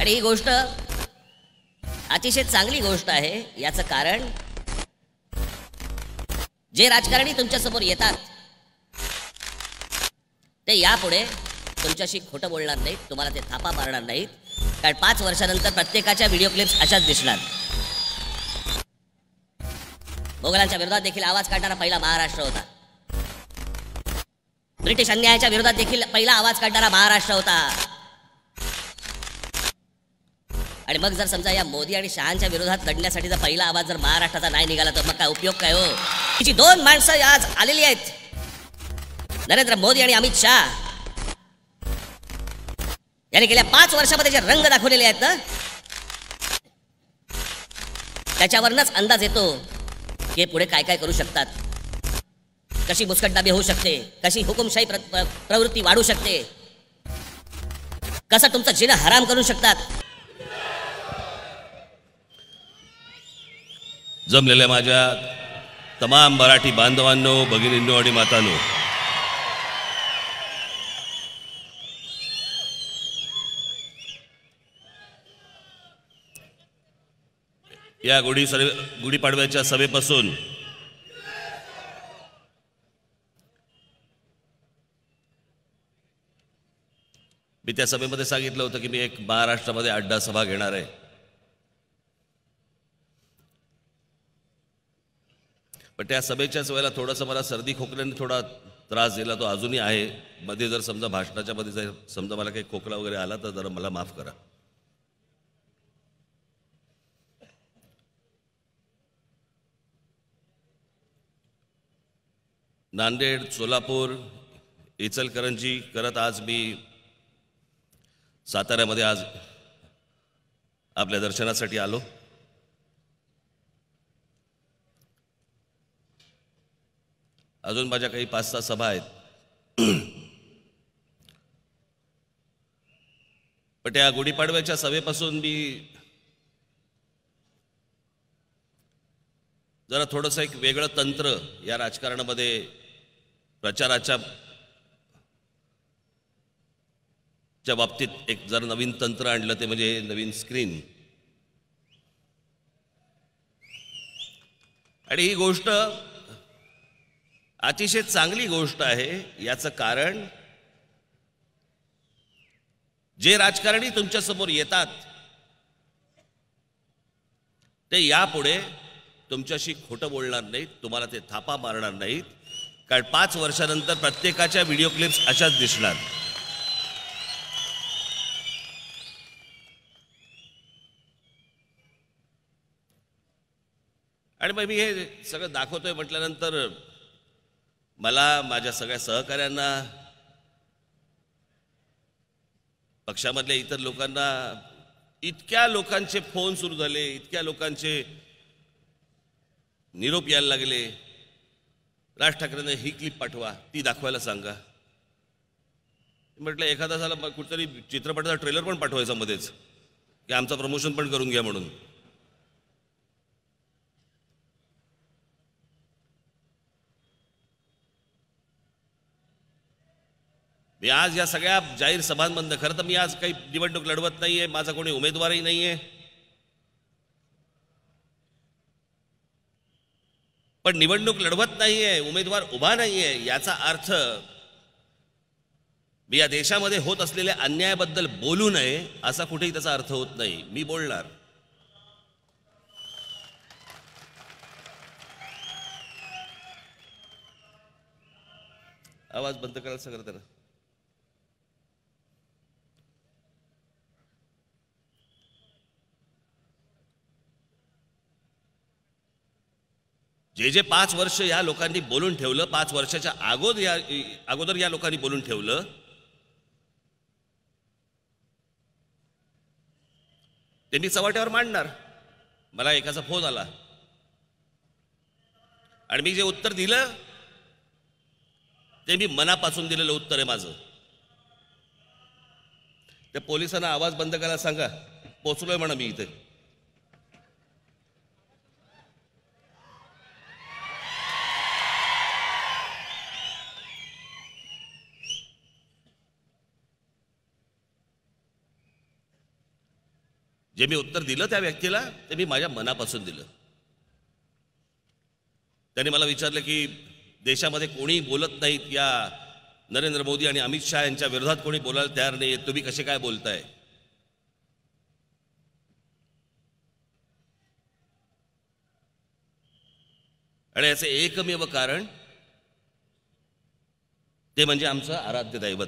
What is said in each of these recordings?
आणि ही गोष्ट अतिशय चांगली गोष्ट आहे। याचं कारण जे राजकारणी तुमच्या समोर येतात ते यापुढे तुमच्याशी खोटं बोलणार नाहीत, तुम्हाला ते थापा मारणार नाहीत, कारण 5 वर्षानंतर प्रत्येकाच्या व्हिडिओ क्लिप्स अशाच दिसणार। मोगलांच्या विरोधात देखील आवाज काढणारा पहिला महाराष्ट्र होता। ब्रिटिश अन्यायाच्या विरोधात देखील पहिला आवाज काढणारा महाराष्ट्र होता। आणि मग जर समजा या मोदी आणि शहांच्या विरोधात लढण्यासाठी जर पहिला आवाज जर महाराष्ट्राचा नाही निघाला तर मग काय उपयोग काय हो? तिची 2 माणसं आज आलेली आहेत, नरेंद्र मोदी आणि अमित शाह यांनी गेल्या 5 वर्षामध्ये जे रंग दाखवलेले आहेत ना, त्याच्यावरच अंदाज येतो की पुढे काय काय करू शकतात, कशी मुस्कटदाबी होऊ शकते, कशी हुकुमशाही प्रवृत्ती वाढू शकते, कसं तुमचं जीणं हराम करू शकतात। जमलेल्या माझ्या तमाम मराठी बांधवांनो, भगिनींनो आणि मातांनो, या गुढीपाडव्याच्या सभेपासून मी त्या सभेमध्ये सांगितलं होतं की मी एक महाराष्ट्रामध्ये अड्डा सभा घेणार आहे। पण त्या सभेच्याच वेळेला थोडासा मला सर्दी खोकल्याने थोडा त्रास दिला, तो अजूनही आहे। मध्ये जर समजा भाषणाच्या मध्ये जर समजा मला काही खोकला वगैरे आला तर जरा मला माफ करा। नांदेड, सोलापूर, इचलकरंजी करत आज मी साताऱ्यामध्ये आज आपल्या दर्शनासाठी आलो। अजून माझ्या काही 5-6 सभा आहेत। पण त्या गुढीपाडव्याच्या सभेपासून मी जरा थोडंसं एक वेगळं तंत्र या राजकारणामध्ये प्रचाराच्या बाबतीत एक जरा नवीन तंत्र आणलं, ते म्हणजे नवीन स्क्रीन। आणि ही गोष्ट अतिशय चांगली गोष्ट आहे। याचं कारण जे राजकारणी तुमच्या समोर येतात ते यापुढे तुमच्याशी खोटं बोलणार नाहीत, तुम्हाला ते थापा मारणार नाहीत, कारण 5 वर्षानंतर प्रत्येकाच्या व्हिडिओ क्लिप्स अशाच दिसणार। आणि मग मी हे सगळं दाखवतोय म्हटल्यानंतर मला माझ्या सगळ्या सहकाऱ्यांना, पक्षामधल्या इतर लोकांना इतक्या लोकांचे फोन सुरू झाले, इतक्या लोकांचे निरोप यायला लागले, राज ठाकरेंना ही क्लिप पाठवा, ती दाखवायला सांगा। म्हटलं एखादा झाला कुठतरी चित्रपटाचा ट्रेलर पण पाठवायचा मध्येच की आमचं प्रमोशन पण करून घ्या म्हणून। मी आज या सगळ्या जाहीर सभांमधून, खरं तर मी आज काही निवडणूक लढवत नाहीये, माझा कोणी उमेदवारही नाहीये, पण निवडणूक लढवत नाहीये, उमेदवार उभा नाहीये याचा अर्थ मी या देशामध्ये होत असलेल्या अन्यायाबद्दल बोलू नये असा कुठेही त्याचा अर्थ होत नाही। मी बोलणार। आवाज बंद करायला सांगा त्याला। जे 5 वर्ष या लोकांनी बोलून ठेवलं, 5 वर्षाच्या अगोदर या लोकांनी बोलून ठेवलं, ते मी चव्हाट्यावर मांडणार। मला एकाचा फोन आला आणि मी जे उत्तर दिलं ते मी मनापासून दिलेलं उत्तर आहे माझं। त्या पोलिसांना आवाज बंद करायला सांगा, पोचलोय म्हणा मी इथे। जे मी उत्तर दिलं त्या व्यक्तीला ते मी माझ्या मनापासून दिलं. त्यांनी मला विचारलं की देशामध्ये कोणी बोलत नाहीत, या नरेंद्र मोदी आणि अमित शहा यांच्या विरोधात कोणी बोलायला तयार नाही, तुम्ही कसे काय बोलताय? आणि याचे एकमेव कारण ते म्हणजे आमचं आराध्य दैवत.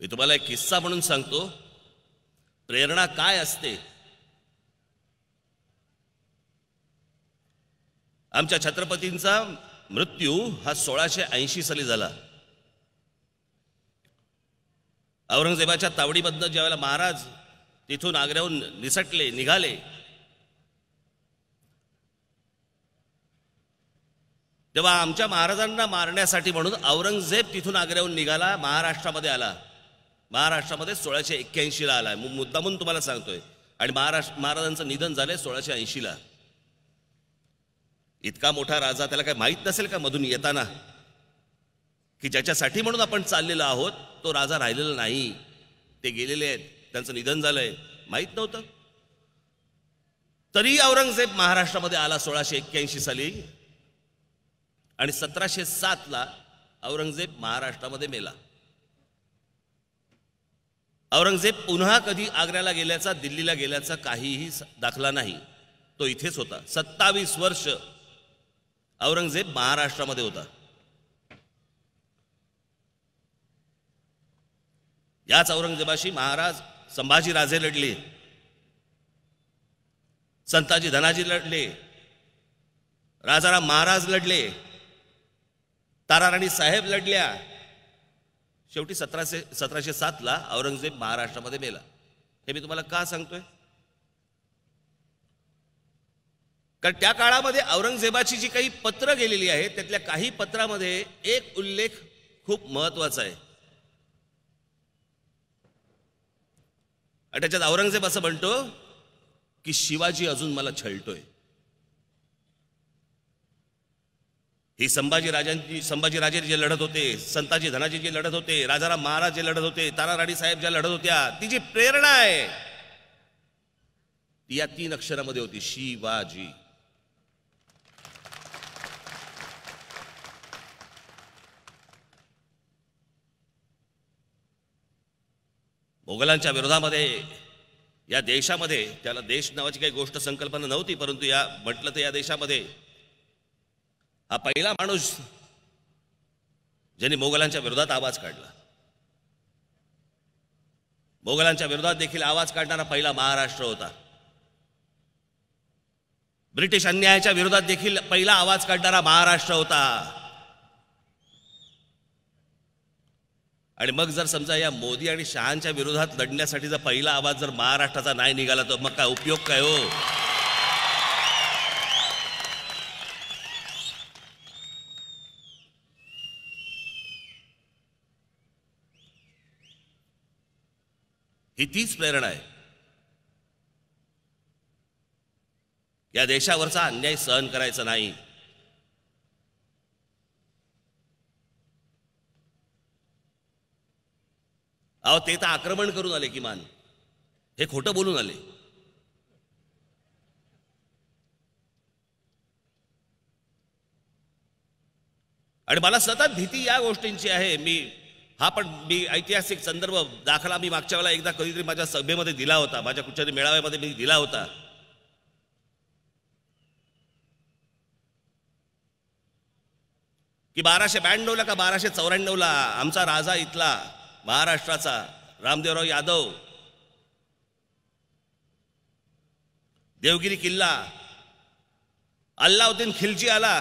मी तुम्हाला एक किस्सा म्हणून सांगतो, प्रेरणा काय असते. आमच्या छत्रपतींचा मृत्यू हा 1680 साली झाला. औरंगजेबाच्या तावडीमधनं ज्यावेळेला महाराज तिथून आग्र्याहून निघाले, तेव्हा आमच्या महाराजांना मारण्यासाठी म्हणून औरंगजेब तिथून आग्र्याहून निघाला, महाराष्ट्रामध्ये आला. महाराष्ट्रामध्ये 1681 आलाय, मुद्दामून तुम्हाला सांगतोय. आणि महाराजांचं निधन झालंय 1680. इतका मोठा राजा, त्याला काय माहीत नसेल का मधून येताना की ज्याच्यासाठी म्हणून आपण चाललेलो आहोत तो राजा राहिलेला नाही, ते गेलेले आहेत, त्यांचं निधन झालंय, माहीत नव्हतं. तरी औरंगजेब महाराष्ट्रामध्ये आला 1681 साली आणि 1707 औरंगजेब महाराष्ट्रामध्ये मेला. औरंगजेब पुन्हा कधी आग्र्याला गेल्याचा, दिल्लीला गेल्याचा काहीही दाखला नाही. तो इथेच होता. 27 वर्ष औरंगजेब महाराष्ट्रामध्ये होता. याच औरंगजेबाशी महाराज संभाजीराजे लढले, संताजी धनाजी लढले, राजाराम महाराज लढले, ताराराणी साहेब लढल्या. शेवटी 1707 औरंगजेब महाराष्ट्रामध्ये मेला. हे मी तुम्हाला का सांगतोय? कारण त्या काळामध्ये औरंगजेबाची जी काही पत्र गेलेली आहेत त्यातल्या काही पत्रामध्ये एक उल्लेख खूप महत्वाचा आहे. आणि त्याच्यात औरंगजेब असं म्हणतो की शिवाजी अजून मला छळतोय. ही संभाजीराजे जे लढत होते, संताजी धनाजी जे लढत होते, राजाराम महाराज जे लढत होते, ताराराणी साहेब ज्या लढत होत्या, ती जी प्रेरणा आहे ती या 3 अक्षरामध्ये होती, शिवाजी. मोगलांच्या विरोधामध्ये या देशामध्ये, त्याला देश नावाची काही गोष्ट संकल्पना नव्हती, परंतु या म्हटलं तर या देशामध्ये हा पहिला माणूस ज्यांनी मोगलांच्या विरोधात आवाज काढला. मोगलांच्या विरोधात देखील आवाज काढणारा पहिला महाराष्ट्र होता. ब्रिटिश अन्यायाच्या विरोधात देखील पहिला आवाज काढणारा महाराष्ट्र होता. आणि मग जर समजा या मोदी आणि शहांच्या विरोधात लढण्यासाठी जर पहिला आवाज जर महाराष्ट्राचा नाही निघाला तर मग काय उपयोग काय हो? ही तीच प्रेरणा आहे. या देशावरचा अन्याय सहन करायचा नाही. अहो ते तर आक्रमण करून आले, किमान हे खोटं बोलून आले. आणि मला सतत भीती या गोष्टींची आहे. मी ऐतिहासिक संदर्भ दाखला मी मागच्या वेळेला एकदा कधीतरी माझ्या सभेमध्ये दिला होता, माझ्या कुठच्यातरी मेळाव्यामध्ये मी दिला होता. की 1292 का 1294 आमचा राजा इथला महाराष्ट्राचा रामदेवराव यादव देवगिरी किल्ला अल्लाउद्दीन खिलजी आला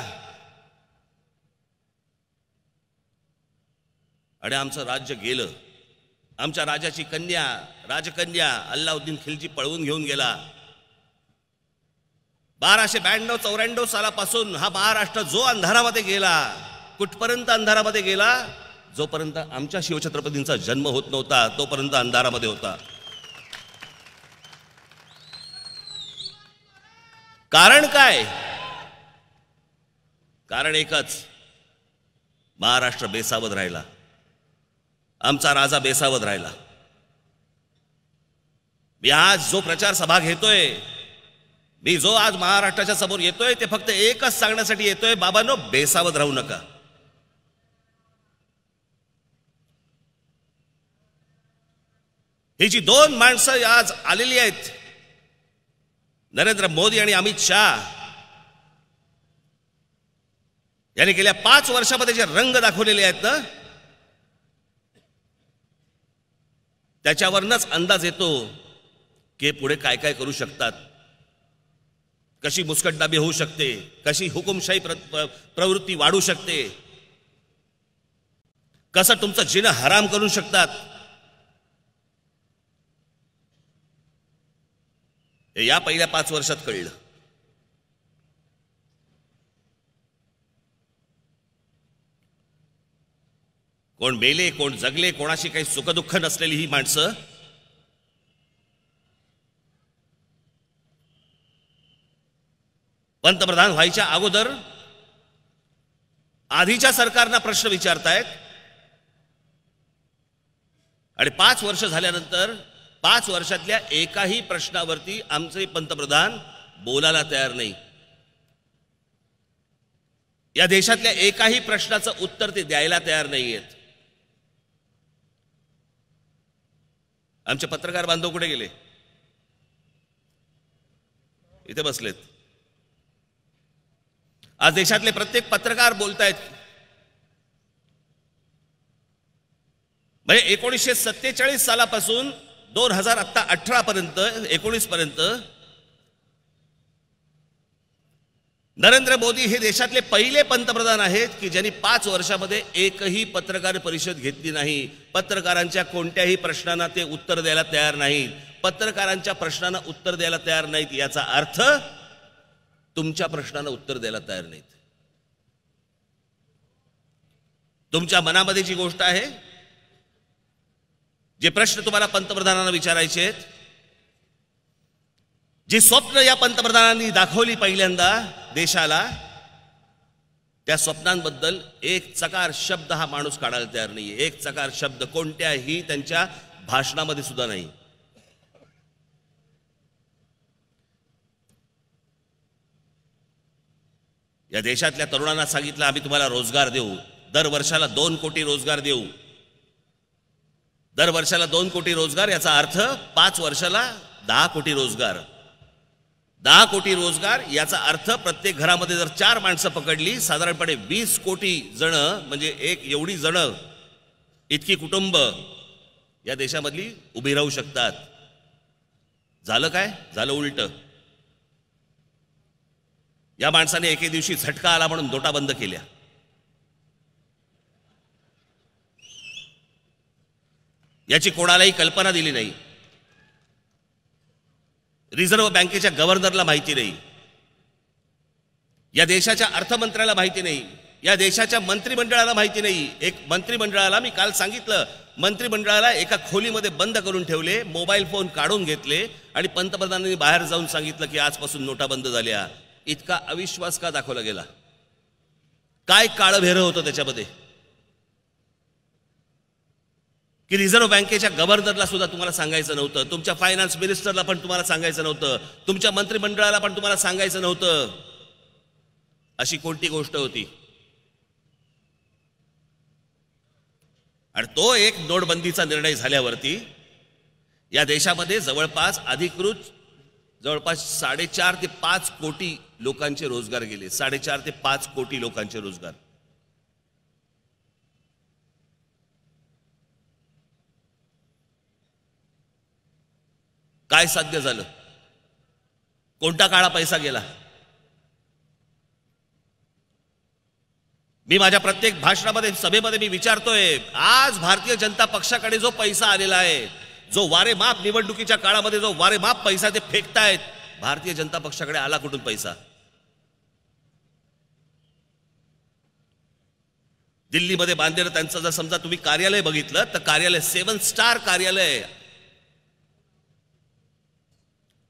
आणि आमचं राज्य गेलं. आमच्या राजाची राजकन्या अल्लाउद्दीन खिलजी पळवून घेऊन गेला. 1292-94 सालापासून हा महाराष्ट्र जो अंधारामध्ये गेला, कुठपर्यंत अंधारामध्ये गेला? जोपर्यंत आमच्या शिवछत्रपतींचा जन्म होत नव्हता तोपर्यंत अंधारामध्ये होता. कारण काय? कारण एकच, महाराष्ट्र बेसावध राहिला, आमचा राजा बेसावध राहिला. मी आज जो प्रचार सभा घेतोय, मी जो आज महाराष्ट्राच्या समोर येतोय, ते फक्त एकच सांगण्यासाठी येतोय, बाबांनो बेसावध राहू नका. ही जी दोन माणसं आज आलेली आहेत, नरेंद्र मोदी आणि अमित शाह, यांनी गेल्या 5 वर्षामध्ये जे रंग दाखवलेले आहेत ना, त्याच्यावरच अंदाज येतो की पुढे काय काय करू शकतात, कशी मुस्कटदाबी होऊ शकते, कशी हुकुमशाही प्रवृत्ती वाढू शकते, कसं तुमचं जीणं हराम करू शकतात. हे या पहिल्या 5 वर्षात कळलं. कोण मेले, कोण जगले, कोणाशी काही सुखदुःख नसलेली ही माणसं पंतप्रधान व्हायच्या अगोदर आधीच्या सरकारना प्रश्न विचारतायत, आणि 5 वर्ष झाल्यानंतर 5 वर्षातल्या एकाही प्रश्नावरती आमचे पंतप्रधान बोलायला तयार नाही. या देशातल्या एकाही प्रश्नाचं उत्तर ते द्यायला तयार नाहीयेत. आमचे पत्रकार बांधव कुठे गेले? इथे बसलेत. आज देशातले प्रत्येक पत्रकार बोलतायत. म्हणजे 1947 सालापासून 2018 पर्यंत 19 पर्यंत नरेंद्र मोदी हे देशातले पहिले पंतप्रधान आहेत की ज्यांनी 5 वर्षामध्ये एकही पत्रकार परिषद घेतली नाही. पत्रकारांच्या कोणत्याही प्रश्नांना ते उत्तर द्यायला तयार नाहीत. पत्रकारांच्या प्रश्नांना उत्तर द्यायला तयार नाहीत, याचा अर्थ तुमच्या प्रश्नांना उत्तर द्यायला तयार नाहीत. तुमच्या मनामध्ये जी गोष्ट आहे, जे प्रश्न तुम्हाला पंतप्रधानांना विचारायचे आहेत, जी स्वप्न या पंतप्रधानांनी दाखवली पहिल्यांदा देशाला, त्या स्वप्नांबद्दल एक चकार शब्द हा माणूस काढायला तयार नाहीये. एक चकार शब्द कोणत्याही त्यांच्या भाषणामध्ये सुद्धा नाही. या देशातल्या तरुणांना सांगितलं आम्ही तुम्हाला रोजगार देऊ, दर वर्षाला 2 कोटी रोजगार देऊ. दर वर्षाला 2 कोटी रोजगार, याचा अर्थ 5 वर्षाला 10 कोटी रोजगार. 10 कोटी रोजगार याचा अर्थ प्रत्येक घरामध्ये जर 4 माणसं पकडली, साधारणपणे 20 कोटी जण, म्हणजे एवढी जण, इतकी कुटुंब या देशामधली उभी राहू शकतात. झालं काय? झालं उलट. या माणसाने एके दिवशी झटका आला म्हणून नोटा बंद केल्या. याची कोणालाही कल्पना दिली नाही. रिझर्व्ह बँकेच्या गव्हर्नरला माहिती नाही, या देशाच्या अर्थमंत्र्याला माहिती नाही, या देशाच्या मंत्रिमंडळाला माहिती नाही. एक मंत्रिमंडळाला मी काल सांगितलं, मंत्रिमंडळाला एका खोलीमध्ये बंद करून ठेवले, मोबाईल फोन काढून घेतले आणि पंतप्रधानांनी बाहेर जाऊन सांगितलं की आजपासून नोटा बंद झाल्या. इतका अविश्वास का दाखवला गेला? काय काळभेरं होतं त्याच्यामध्ये की रिझर्व्ह बँकेच्या गव्हर्नरला सुद्धा तुम्हाला सांगायचं नव्हतं, तुमच्या फायनान्स मिनिस्टरला पण तुम्हाला सांगायचं नव्हतं, तुमच्या मंत्रिमंडळाला पण तुम्हाला सांगायचं नव्हतं. अशी कोणती गोष्ट होती? आणि तो एक नोटबंदीचा निर्णय झाल्यावरती या देशामध्ये जवळपास अधिकृत जवळपास 4.5 ते 5 कोटी लोकांचे रोजगार गेले. 4.5 ते 5 कोटी लोकांचे रोजगार. काय साध्य झालं? कोणता काळा पैसा गेला? मी माझ्या प्रत्येक भाषणामध्ये, सभेमध्ये मी विचारतोय, आज भारतीय जनता पक्षाकडे जो पैसा आलेला आहे, जो वारेमाप निवडणुकीच्या काळामध्ये जो वारेमाप पैसा ते फेकतायत, भारतीय जनता पक्षाकडे आला कुठून पैसा? दिल्लीमध्ये बांधलेलं त्यांचं जर समजा तुम्ही कार्यालय बघितलं तर कार्यालय 7 स्टार कार्यालय.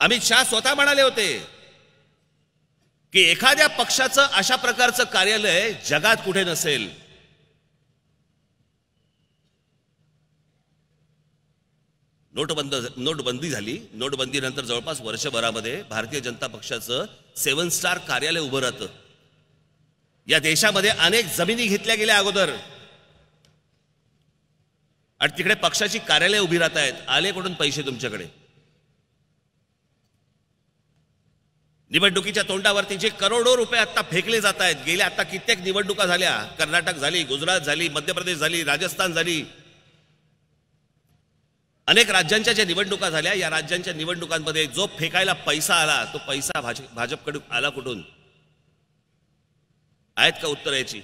अमित शाह स्वतः म्हणाले होते की एखाद्या पक्षाचं अशा प्रकारचं कार्यालय जगात कुठे नसेल. नोटबंदी झाली. नोटबंदीनंतर जवळपास वर्षभरामध्ये भारतीय जनता पक्षाचं 7 स्टार कार्यालय उभं राहतं. या देशामध्ये अनेक जमिनी घेतल्या गेल्या अगोदर आणि तिकडे पक्षाची कार्यालय उभी राहत आहेत. आले कुठून पैसे तुमच्याकडे? निवडणुकीच्या तोंडावरती जे करोडो रुपये आता फेकले जात आहेत. गेल्या आता कित्येक निवडणुका झाल्या. कर्नाटक झाली, गुजरात झाली, मध्य प्रदेश झाली, राजस्थान झाली. अनेक राज्यांच्या ज्या निवडणुका झाल्या, या राज्यांच्या निवडणुकांमध्ये जो फेकायला पैसा आला, तो पैसा भाजपकडून आला कुठून? आहेत का उत्तर याची?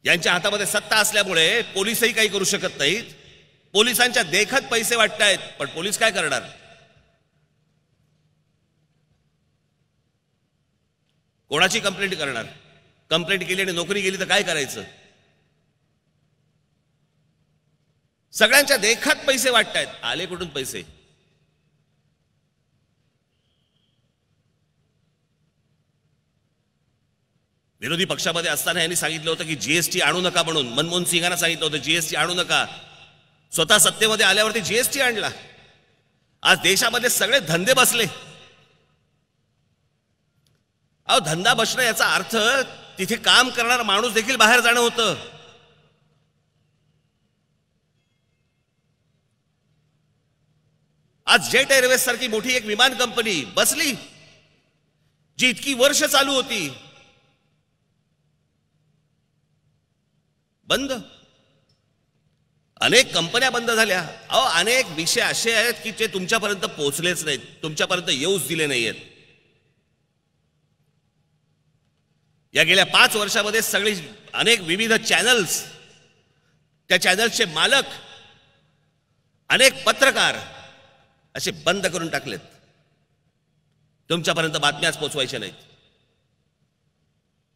यांच्या हातामध्ये सत्ता असल्यामुळे पोलिसही काही करू शकत नाहीत. पोलिसांच्या देखत पैसे वाटतायत, पण पोलीस काय करणार? कोणाची कंप्लेंट करणार? कंप्लेंट केली आणि नोकरी गेली तर काय करायचं? सगळ्यांच्या देखत पैसे वाटतायत. आले कुठून पैसे? विरोधी पक्षामध्ये असताना यांनी सांगितलं होतं की जीएसटी आणू नका म्हणून. मनमोहन सिंगांना सांगितलं होतं जीएसटी आणू नका. स्वतः सत्तेमध्ये आल्यावरती जीएसटी आणला. आज देशामध्ये सगळे धंदे बसले. अहो, धंदा बसणं याचा अर्थ तिथे काम करणारा माणूस देखील बाहेर जाणं होतं. आज जेट एअरवेज सारखी मोठी एक विमान कंपनी बसली, जी इतकी वर्ष चालू होती, बंद. अनेक कंपन्या बंद झाल्या. अहो, अनेक विषय असे आहेत की जे तुमच्यापर्यंत पोहोचलेच नाहीत, तुमच्यापर्यंत येऊच दिले नाहीयेत. या गेल्या 5 वर्षामध्ये सगळी अनेक विविध चॅनल्स, त्या चॅनल्सचे मालक, अनेक पत्रकार असे बंद करून टाकलेत. तुमच्यापर्यंत बातम्याच पोहोचवायच्या नाहीत.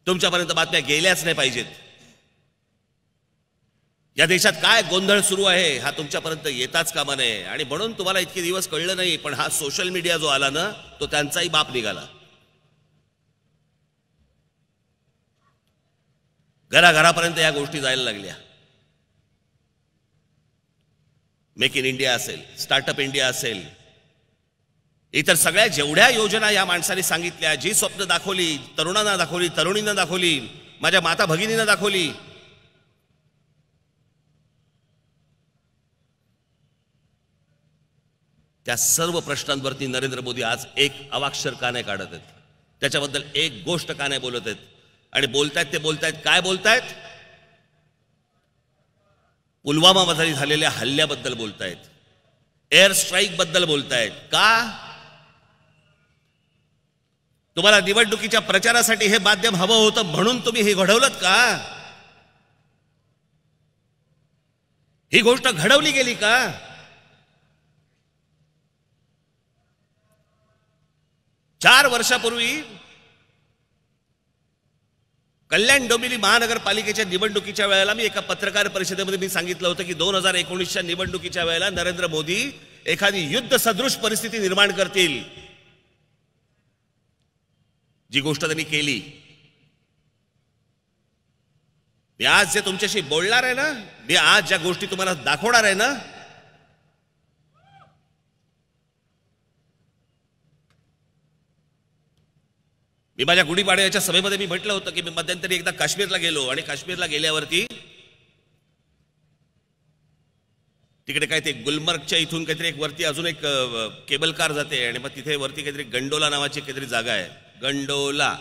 तुमच्यापर्यंत बातम्या गेल्याच नाही पाहिजेत. या देशात काय गोंधळ सुरू आहे हा तुमच्यापर्यंत येताच कामा नये. आणि म्हणून तुम्हाला इतके दिवस कळलं नाही, पण हा सोशल मीडिया जो आला ना, तो त्यांचाही बाप निघाला. घराघरापर्यंत या गोष्टी जायला लागल्या. मेक इन इंडिया असेल, स्टार्टअप इंडिया असेल, इतर सगळ्या जेवढ्या योजना या माणसाने सांगितल्या, जी स्वप्न दाखवली, तरुणांना दाखवली, तरुणींना दाखवली, माझ्या माता भगिनींना दाखवली, त्या सर्व प्रश्नांवरती नरेंद्र मोदी आज एक अवाक्षर का नाही काढत आहेत. त्याच्याबद्दल एक गोष्ट का नाही बोलत आहेत. आणि बोलतायत ते बोलतायत काय बोलतायत? पुलवामामध्ये झालेल्या हल्ल्याबद्दल बोलतायत, एअर स्ट्राईक बद्दल बोलतायत. का? तुम्हाला निवडणुकीच्या प्रचारासाठी हे माध्यम हवं होतं म्हणून तुम्ही हे घडवलं का? ही गोष्ट घडवली गेली का? चार वर्षापूर्वी कल्याण डोंबिवली महानगरपालिकेच्या निवडणुकीच्या वेळेला मी एका पत्रकार परिषदेमध्ये मी सांगितलं होतं की 2019च्या निवडणुकीच्या वेळेला नरेंद्र मोदी एखादी युद्ध सदृश परिस्थिती निर्माण करतील. जी गोष्ट त्यांनी केली. मी आज जे तुमच्याशी बोलणार आहे ना, मी आज ज्या गोष्टी तुम्हाला दाखवणार आहे ना, मी माझ्या गुढीपाडव्याच्या सभेमध्ये मी म्हटलं होतं की मी मध्यंतरी एकदा काश्मीरला गेलो आणि काश्मीरला गेल्यावरती तिकडे काय ते गुलमर्गच्या इथून काहीतरी एक वरती अजून एक केबल कार जाते आणि मग तिथे वरती काहीतरी गंडोला नावाची काहीतरी जागा आहे. गंडोला.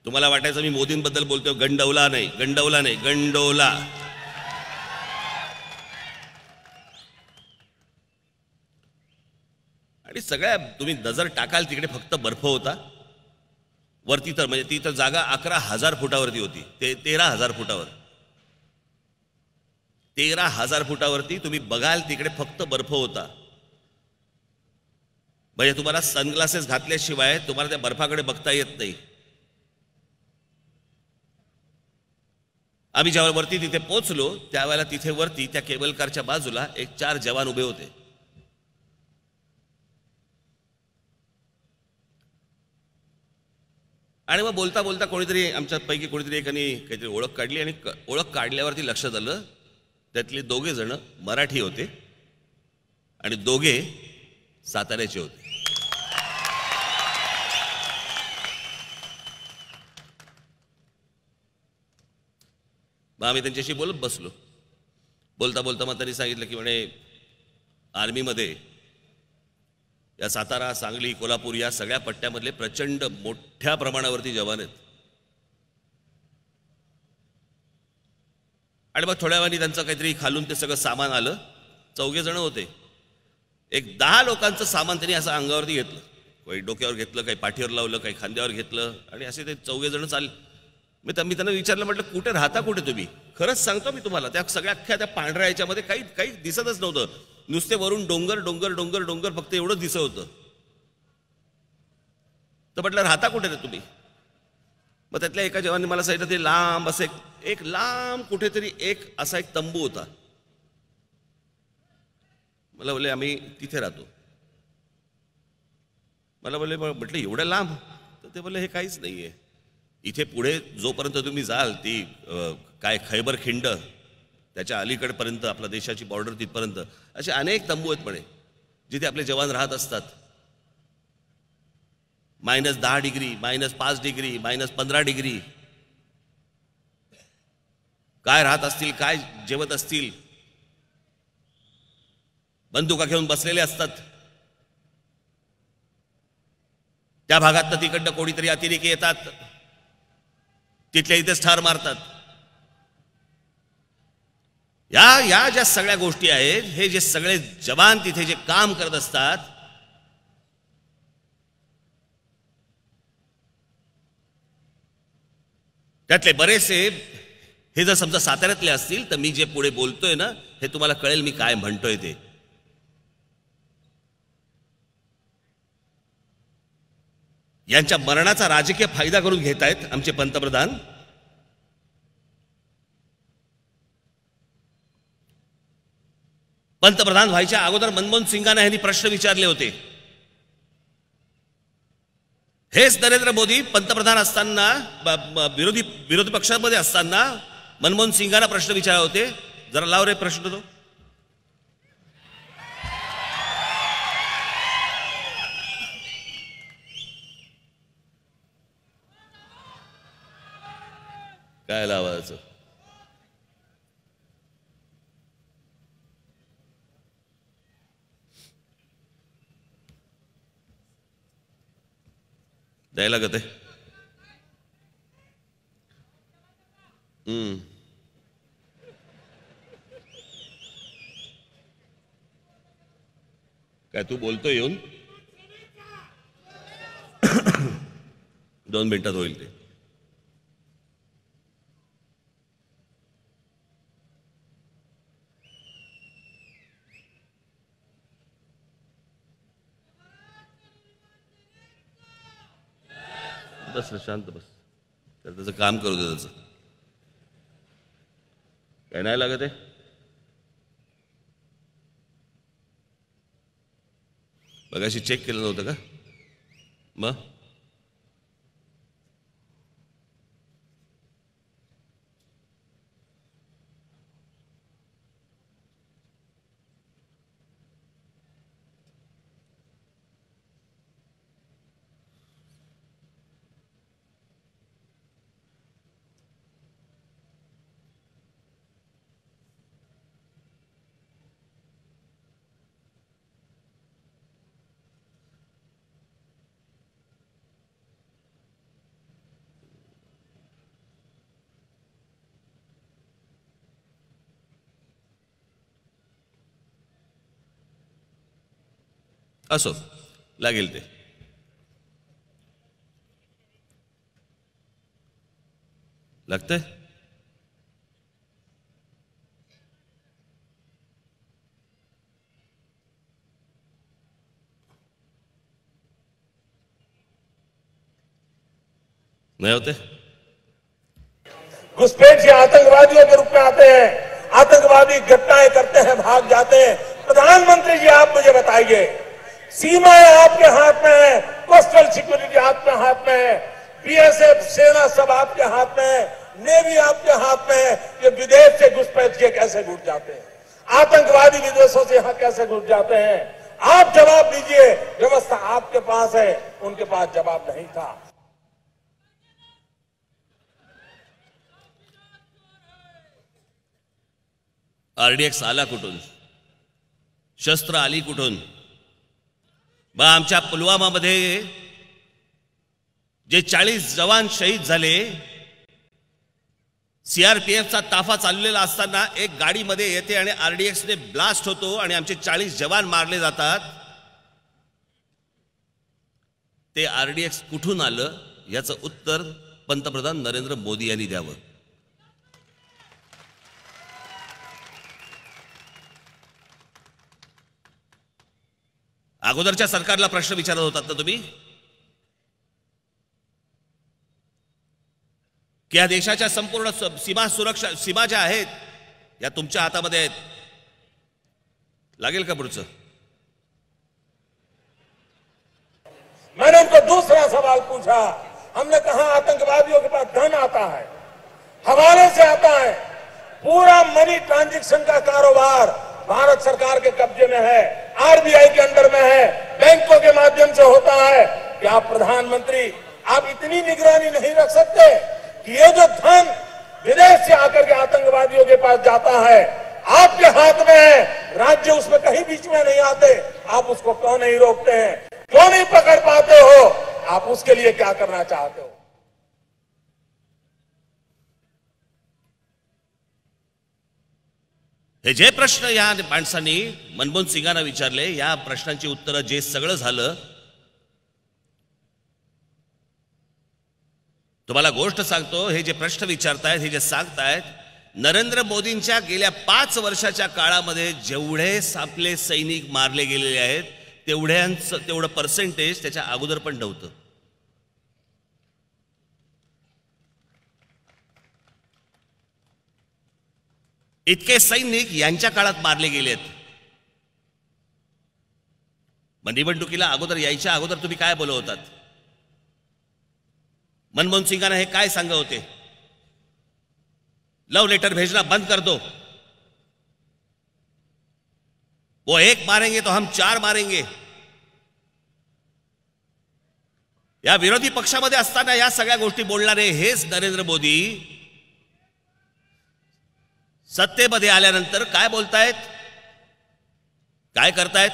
तुम्हाला वाटायचं मी मोदींबद्दल बोलतोय. गंडवला नाही, गंडवला नाही, गंडोला. आणि सगळ्या तुम्ही नजर टाकाल तिकडे फक्त बर्फ होता वरती. तर म्हणजे ती तर जागा 11,000 फुटावरती होती. 13,000 फुटावर, 13,000 फुटावरती तुम्ही बघाल तिकडे फक्त बर्फ होता. म्हणजे तुम्हाला सनग्लासेस घातल्याशिवाय तुम्हाला त्या बर्फाकडे बघता येत नाही. आम्ही ज्यावेळेला वरती तिथे पोहोचलो त्यावेळेला तिथे वरती त्या केबल कारच्या बाजूला एक 4 जवान उभे होते. आणि मग बोलता बोलता कोणीतरी आमच्यापैकी कोणीतरी एकाने काहीतरी ओळख काढली आणि ओळख काढल्यावरती लक्षात आलं त्यातले 2 जण मराठी होते आणि 2 साताऱ्याचे होते. मग आम्ही त्यांच्याशी बोलत बसलो. बोलता बोलता मग त्यांनी सांगितलं की म्हणे आर्मीमध्ये या सातारा, सांगली, कोल्हापूर या सगळ्या पट्ट्यामधले प्रचंड मोठ्या प्रमाणावरती जवान आहेत. आणि मग थोड्या वेळाने त्यांचं काहीतरी खालून ते सगळं सामान आलं. 4 जण होते. एक 10 लोकांचं सामान त्यांनी असं अंगावरती घेतलं. काही डोक्यावर घेतलं, काही पाठीवर लावलं, काही खांद्यावर घेतलं आणि असे ते 4 जण चालले. मी त्यांना विचारलं, म्हटलं कुठे राहता, कुठे तुम्ही? खरंच सांगतो मी तुम्हाला, त्या सगळ्या अख्ख्या त्या पांढऱ्या याच्यामध्ये काही दिसतच नव्हतं. नुसते वरून डोंगर डोंगर डोंगर डोंगर फक्त एवढंच दिसत होतं. तर म्हटलं राहता कुठे रे तुम्ही? मग त्यातल्या एका जवानी मला सांगितलं ते लांब असं एक लांब कुठेतरी एक असा एक तंबू होता. मला बोलले आम्ही तिथे राहतो. मला बोलले म्हटलं एवढं लांब? तर ते बोलले हे काहीच नाहीये, इथे पुढे जोपर्यंत तुम्ही जाल ती काय खैबर खिंड त्याच्या अलीकडपर्यंत आपल्या देशाची बॉर्डर तिथपर्यंत असे अनेक तंबू आहेत म्हणे जिथे आपले जवान राहत असतात. -10 डिग्री, -5 डिग्री, -15 डिग्री काय राहत असतील, काय जेवत असतील. बंदुका घेऊन बसलेले असतात. त्या भागात तिकडनं कोणीतरी अतिरेकी येतात, तिथल्या इथेच ठार मारतात. या ज्या सगळ्या गोष्टी आहेत, हे जे सगळे जवान तिथे जे काम करत असतात, त्यातले बरेचसे हे जर समजा साताऱ्यातले असतील तर मी जे पुढे बोलतोय ना हे तुम्हाला कळेल मी काय म्हणतोय ते. यांच्या मरणाचा राजकीय फायदा करून घेत आहेत आमचे पंतप्रधान. पंतप्रधान व्हायच्या अगोदर मनमोहन सिंगांना यांनी प्रश्न विचारले होते. हेच नरेंद्र मोदी पंतप्रधान असताना विरोधी पक्षामध्ये असताना मनमोहन सिंगांना प्रश्न विचारले होते. जरा लाव रे प्रश्न तो. काय लावायचं? द्यायला लागत आहे. काय तू बोलतोय येऊन? 2 मिनिटात होईल ते. बस शांत बस, त्याचं काम करू दे. त्याचं काय नाही लागत आहे. बघाशी चेक केलं नव्हतं का? मग असो, लागेल ते. लागतंय? नहीं होते? घुसपैठ से आतंकवादियों के रूप में आते हैं, आतंकवादी घटनाएं करते हैं, भाग जाते हैं. प्रधानमंत्री जी आप मुझे बताइए, सीमाएं आपके हाथ में है, कोस्टल सिक्योरिटी आपके हाथ में है, बीएसएफ सेना सब आपके हाथ में है, नेवी आपके हाथ में है। ये विदेश से घुसपैठ के कैसे घुस जाते हैं, आतंकवादी विदेशों से यहां कैसे घुस जाते हैं, आप जवाब दीजिए। व्यवस्था आपके पास है, उनके पास जवाब नहीं था। आरडीएक्स आला कुठून, शस्त्र आली कुठून? बा आमच्या पुलवामामध्ये जे 40 जवान शहीद झाले, सीआरपीएफचा ताफा चाललेला असताना एक गाडीमध्ये येते आणि आरडीएक्सने ब्लास्ट होतो आणि आमचे 40 जवान मारले जातात। ते आरडीएक्स कुठून आलं याचं उत्तर पंतप्रधान नरेंद्र मोदी यांनी द्यावं। अगोदरच्या सरकारला प्रश्न विचारत होतात ना तुम्ही की या देशाच्या संपूर्ण सीमा ज्या आहेत या तुमच्या हातामध्ये आहेत, लागेल का पुढचं? मैंने उनको दूसरा सवाल पूछा। हमने कहा आतंकवादियों के पास धन आता है, हवाले से आता है, पूरा मनी ट्रांजैक्शन का कारोबार भारत सरकार के कब्जे में है, आरबीआई के अंडर में है, बैंकों के माध्यम से होता है। क्या प्रधानमंत्री आप इतनी निगरानी नहीं रख सकते कि ये जो धन विदेश से आकर के आतंकवादियों के पास जाता है आपके हाथ में है, राज्य उसमें कहीं बीच में नहीं आते, आप उसको क्यों नहीं रोकते हैं, क्यों नहीं पकड़ पाते हो? आप उसके लिए क्या करना चाहते हो? हे जे प्रश्न या माणसांनी मनमोहन सिंगांना विचारले, या प्रश्नांची उत्तरं जे सगळं झालं, तुम्हाला गोष्ट सांगतो, हे जे प्रश्न विचारतायत, हे जे सांगतायत, नरेंद्र मोदींच्या गेल्या 5 वर्षाच्या काळामध्ये जेवढे आपले सैनिक मारले गेलेले आहेत तेवढं पर्सेंटेज त्याच्या अगोदर पण नव्हतं। इतके सैनिक यांच्या काळात मारले गेलेत। मग निवडणुकीला अगोदर यायच्या अगोदर तुम्ही काय बोलत होतात? मनमोहन सिंगांना हे काय सांगत होते? लव लेटर भेजना बंद कर दो, वो 1 मारेंगे तो हम 4 मारेंगे। या विरोधी पक्षामध्ये असताना या सगळ्या गोष्टी बोलणारे हेच नरेंद्र मोदी सत्तेमध्ये आल्यानंतर काय बोलतायत, काय करतायत?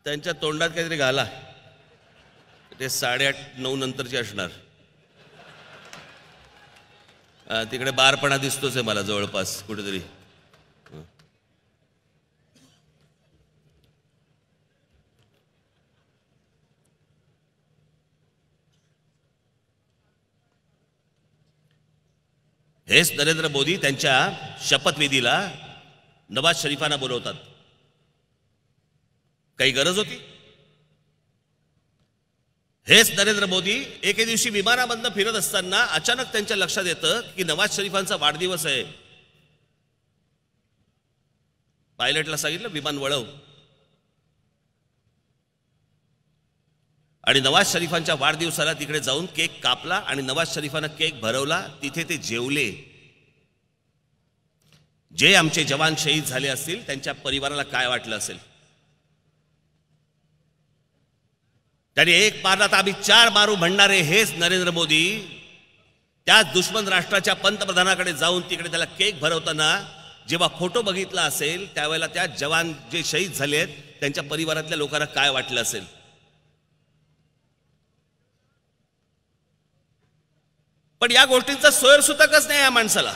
त्यांच्या तोंडात काहीतरी घाला, ते 8:30-9 नंतरची असणार। तिकडे बारपणा दिसतोच आहे मला जवळपास कुठेतरी। हेच नरेंद्र मोदी त्यांच्या शपथविधीला नवाज शरीफांना बोलवतात। काही गरज होती? हेच नरेंद्र मोदी एके दिवशी विमानामधून फिरत असताना अचानक त्यांच्या लक्षात येतं की नवाज शरीफांचा वाढदिवस आहे। पायलटला सांगितलं विमान वळव, आणि नवाज शरीफांच्या वाढदिवसाला तिकडे जाऊन केक कापला आणि नवाज शरीफांना केक भरवला। तिथे ते जेवले। जे आमचे जवान शहीद झाले असतील त्यांच्या परिवाराला काय वाटलं असेल? त्यांनी 1 मारला तर आम्ही 4 मारू म्हणणारे हेच नरेंद्र मोदी त्याच दुश्मन राष्ट्राच्या पंतप्रधानाकडे जाऊन तिकडे त्याला केक भरवताना जेव्हा फोटो बघितला असेल त्यावेळेला त्या जवान जे शहीद झालेत त्यांच्या परिवारातल्या लोकांना काय वाटलं असेल? पण या गोष्टींचा सोयरसुतकच नाही या माणसाला।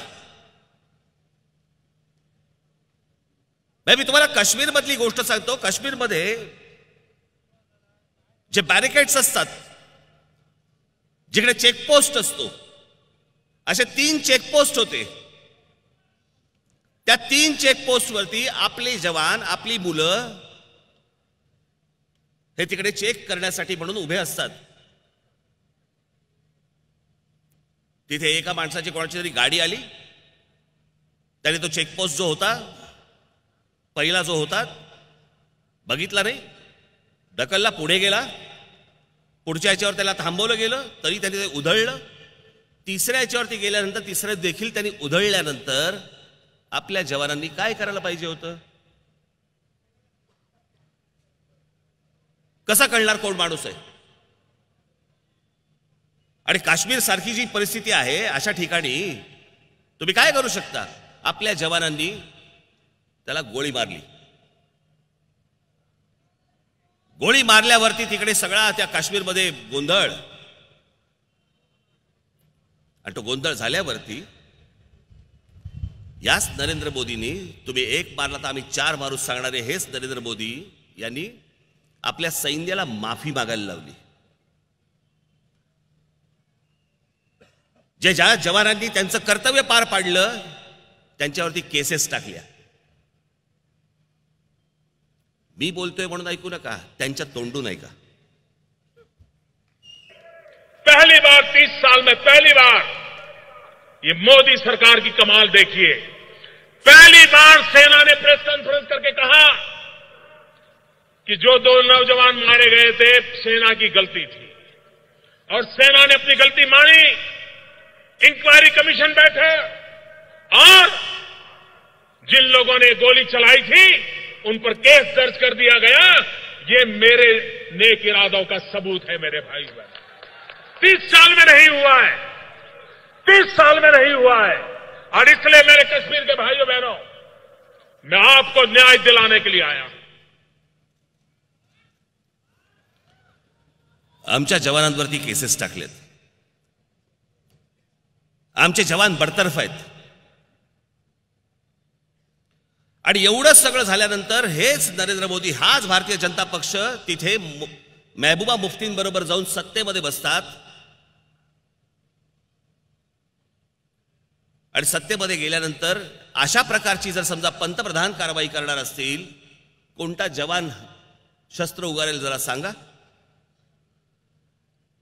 मी तुम्हाला काश्मीर मधली गोष्ट सांगतो। काश्मीर मध्ये जे बॅरिकेड्स असतात, जिकडे चेकपोस्ट असतो, असे 3 चेकपोस्ट होते। त्या 3 चेकपोस्ट वरती आपले जवान, आपली मुलं हे तिकडे चेक करण्यासाठी म्हणून उभे असतात। तिथे एका माणसाची कोणाची तरी गाडी आली, त्याने तो चेकपोस्ट जो होता पहिला जो होता बघितला नाही, ढकलला, पुढे गेला, पुढच्या याच्यावर त्याला थांबवलं गेलं तरी त्यांनी ते उधळलं. तिसऱ्या याच्यावरती गेल्यानंतर, तिसऱ्या देखील त्यांनी उधळल्यानंतर आपल्या जवानांनी काय करायला पाहिजे होतं? कसा कळणार कोण माणूस आहे? आणि काश्मीर सारखी जी परिस्थिती आहे अशा ठिकाणी तुम्ही काय करू शकता? आपल्या जवानांनी त्याला गोळी मारली. गोळी मारल्यावरती तिकडे सगळा त्या काश्मीरमध्ये गोंधळ, आणि तो गोंधळ झाल्यावरती याच नरेंद्र मोदींनी, तुम्ही एक मारला तर आम्ही 4 मारू सांगणारे हेच नरेंद्र मोदी यांनी आपल्या सैन्याला माफी मागायला लावली. जे ज्या जवानांनी त्यांचं कर्तव्य पार पाडलं त्यांच्यावरती केसेस टाकल्या. मी बोलतोय म्हणून ऐकू नका, त्यांच्या तोंडून ऐका. पहली बार 30 साल में पहली बार ये मोदी सरकार की कमाल देखिए. पहली बार सेना ने प्रेस कॉन्फ्रेंस करके कहा कि जो 2 नौजवान मारे गए थे सेना की गलती थी, और सेना ने अपनी गलती मानी. इंक्वायरी कमीशन बैठे और जिन लोगों ने गोली चलाई थी उन पर केस दर्ज कर दिया गया. ये मेरे नेक इरादों का सबूत है मेरे भाई बहन. 30 साल में नहीं हुआ है, 30 साल में नहीं हुआ है. और इसलिए मेरे कश्मीर के भाइयों बहनों, मैं आपको न्याय दिलाने के लिए आया हूं. आमच्या जवानांवरती केसेस टाकलेत, आमचे जवान बडतर्फ आहेत. आणि एवढं सगळं झाल्यानंतर हेच नरेंद्र मोदी, हाच भारतीय जनता पक्ष तिथे महबूबा मुफ्तींबरोबर जाऊन सत्तेमध्ये बसतात. आणि सत्तेमध्ये गेल्यानंतर अशा प्रकारची जर समजा पंतप्रधान कारवाई करणार असतील, कोणता जवान शस्त्र उगारेल जरा सांगा.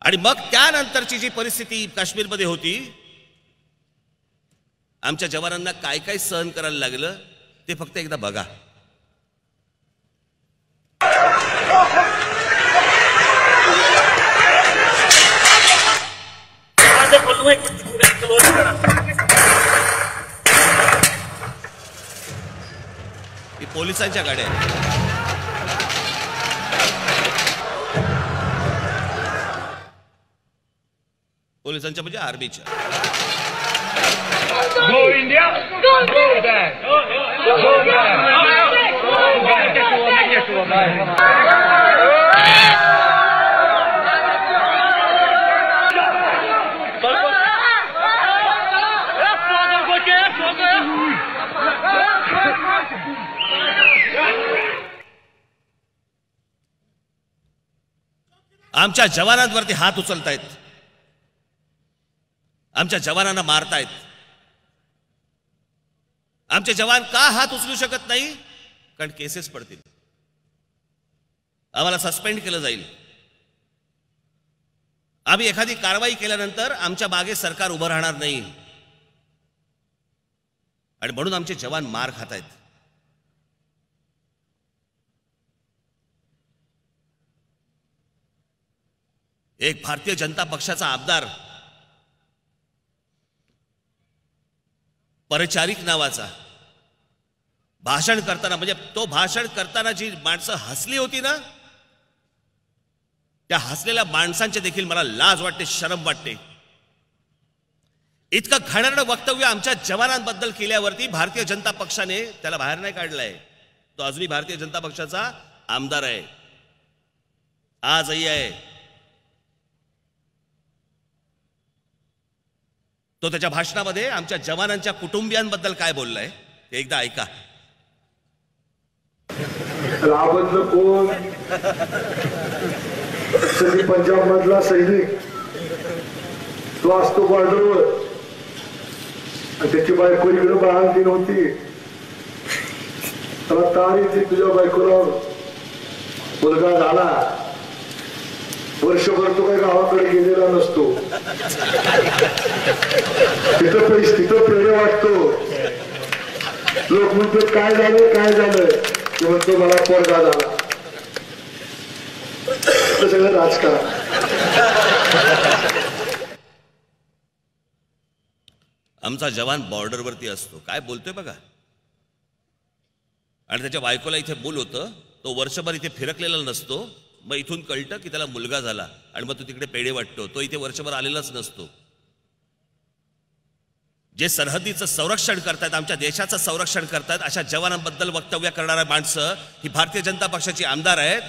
आणि मग त्यानंतरची जी परिस्थिती काश्मीरमध्ये होती, आमच्या जवानांना काय काय सहन करायला लागलं ते फक्त एकदा बघा. ही पोलिसांच्या गाड्या आहेत. पोलिसांच्या म्हणजे आर्मीच्या. Go India! Go back! Go आमच्या जवानांवरती हात उचलतायत, आमच्या जवानांना मारतायत. आमचे जवान का हात उचलू शकत नाही? कारण केसेस पडतील, आम्हाला सस्पेंड केलं जाईल. आम्ही एखादी कारवाई केल्यानंतर आमच्या मागे सरकार उभं राहणार नाही. आणि म्हणून आमचे जवान मार खात आहेत. एक भारतीय जनता पक्षाचा आमदार परिचारिक नावाचा भाषण करताना, म्हणजे तो भाषण करताना जी माणसं हसली होती ना, त्या हसलेल्या माणसांचे देखील मला लाज वाटते, शरम वाटते. इतकं घाणेरडं वक्तव्य आमच्या जवानांबद्दल केल्यावरती भारतीय जनता पक्षाने त्याला बाहेर नाही काढलाय. तो अजूनही भारतीय जनता पक्षाचा आमदार आहे, आजही आहे. तो त्याच्या भाषणामध्ये आमच्या जवानांच्या कुटुंबियांबद्दल काय बोललाय ते एकदा ऐका. रावतलं कोण? पंजाब मधला सैनिक, तो असतो बॉर्डरवर, आणि त्याची बायको इकडे बाळंतीण होती. त्याला तार येते, तुझ्या बायकोला मुलगा झाला, वर्षभर तो काही गावाकडे गेलेला नसतो. तिथं प्रेम वाटतो. लोक म्हणतात काय झालं, काय झालं? ते म्हणतो मला पोरगा झाला. आपलं सगळं राजकारण. आमचा जवान बॉर्डरवरती असतो, काय बोलतोय बघा. आणि त्याच्या बायकोला इथे मूल होतं, तो वर्षभर इथे फिरकलेला नसतो. मग इथून कळतं की त्याला मुलगा झाला आणि मग तो तिकडे पेढे वाटतो. तो इथे वर्षभर आलेलाच नसतो. जे सरहद्दीचं संरक्षण करतायत, आमच्या देशाचं संरक्षण करतायत, अशा जवानांबद्दल वक्तव्य करणाऱ्या माणसं ही भारतीय जनता पक्षाची आमदार आहेत.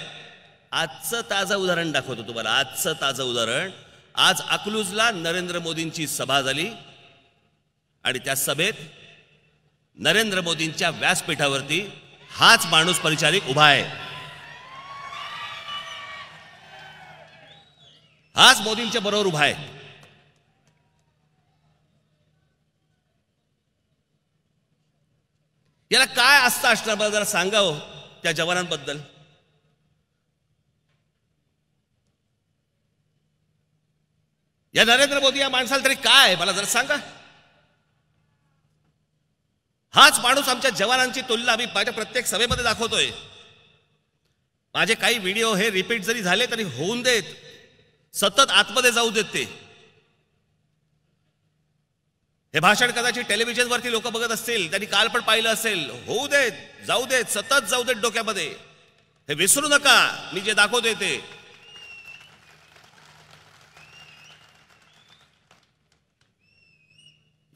आजचं ताजं उदाहरण दाखवतो तुम्हाला. आजचं ताजं उदाहरण. आज अकलूजला नरेंद्र मोदींची सभा झाली आणि त्या सभेत नरेंद्र मोदींच्या व्यासपीठावरती हाच माणूस परिचारिक उभा आहे. हाच मोदींच्या बरोबर उभा आहे. याला काय असतं असणार मला जरा सांगा हो त्या जवानांबद्दल. या नरेंद्र मोदी या माणसाला तरी काय मला जरा सांगा. हाच माणूस आमच्या जवानांची तुलना आम्ही माझ्या प्रत्येक सभेमध्ये दाखवतोय. माझे काही व्हिडिओ हे रिपीट जरी झाले तरी होऊन देत, सतत आतमध्ये जाऊ देत. ते हे भाषण कदाचित टेलिव्हिजनवरती लोक बघत असतील, त्यांनी काल पण पाहिलं असेल. होऊ देत, जाऊ देत, सतत जाऊ देत डोक्यामध्ये. हे विसरू नका मी जे दाखवतोय ते.